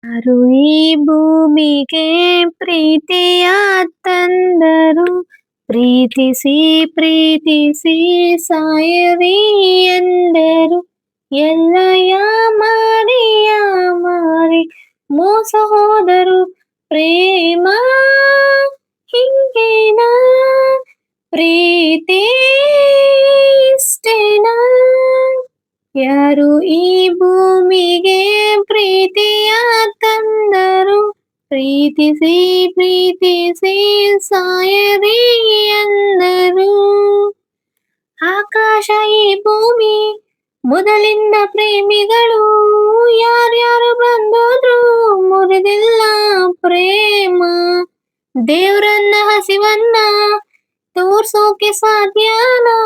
ಯಾರು ಈ ಭೂಮಿಗೆ ಪ್ರೀತಿಯ ತಂದರು, ಪ್ರೀತಿಸಿ ಪ್ರೀತಿಸಿ ಸಾಯರಿ ಎಂದರು. ಎಲ್ಲಯ ಮಾರಿಯ ಮಾರಿ ಮೋಸ ಹೋದರು. ಪ್ರೇಮ ಹಿಂಗೇನಾ, ಪ್ರೀತಿ ಇಷ್ಟೇನಾ. ಯಾರು ಈ ಭೂಮಿಗೆ ಪ್ರೀತಿಯ ತಂದರು, ಪ್ರೀತಿಸಿ ಪ್ರೀತಿಸಿ ಸಾಯರಿ ಎಂದರು. ಆಕಾಶ ಈ ಭೂಮಿ ಮೊದಲಿಂದ ಪ್ರೇಮಿಗಳು, ಯಾರ್ಯಾರು ಬಂದೋದ್ರು ಮುರಿದಿಲ್ಲ ಪ್ರೇಮ. ದೇವ್ರನ್ನ ಹಸಿವನ್ನ ತೋರ್ಸೋಕೆ ಸಾಧ್ಯನಾ,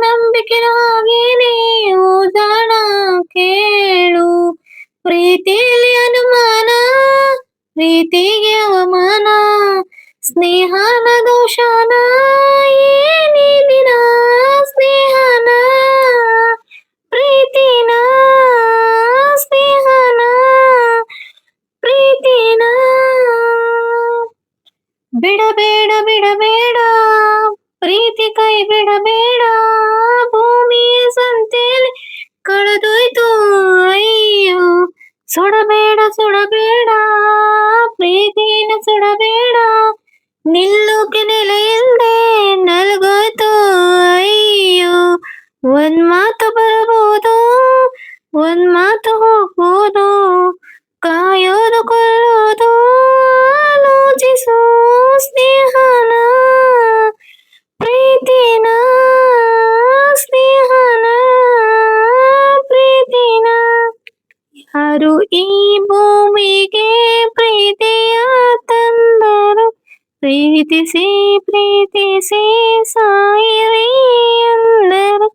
ನಂಬಿಕೆ ಹಾಗೇನೆ ಓದಾಣ ಕೇಳು. ಪ್ರೀತಿಯಲ್ಲಿ ಅನುಮಾನ, ಪ್ರೀತಿಗೆ ಅವಮಾನ, ಸ್ನೇಹನ ದೋಷನ ಏನಿ ದಿನ. ಸ್ನೇಹನ ಪ್ರೀತಿನ, ಸ್ನೇಹನ ಪ್ರೀತಿನ ಬಿಡಬೇಡ ಬಿಡಬೇಡ, ಪ್ರೀತಿ ಕೈ ಬಿಡಬೇಡ. ಭೂಮಿಯ ಸಂತೆಯಲ್ಲಿ ಕಳೆದೋಯ್ತು ಅಯ್ಯೋ. ಸುಡಬೇಡ ಸುಡಬೇಡ, ಪ್ರೀತಿನ ಸುಡಬೇಡ. ನಿಲ್ಲೋಕೆ ನೆಲ ಇಲ್ದೆ ನಲ್ಗೋಯ್ತು ಅಯ್ಯೋ. ಒಂದ್ ಮಾತು ಬರಬಹುದು, ಒಂದ್ ಮಾತು ಹೋಗ್ಬೋದು, ಕಾಯೋದು ಕೊಲ್ಲೋದು ಆಲೋಚಿಸು. ಸ್ನೇಹನ ಪ್ರೀತಿನ, ಸ್ನೇಹನ ಪ್ರೀತಿನ. ಯಾರು ಈ ಭೂಮಿಗೆ ಪ್ರೀತಿಯ ತಂದರು, ಪ್ರೀತಿಸಿ ಪ್ರೀತಿಸಿ ಸಾಯಿರಿ ಎಂದರು.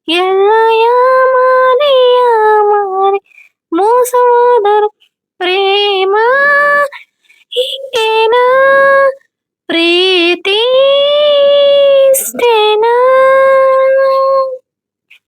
ಎಲ್ಲಯ ಮಾರಿಯ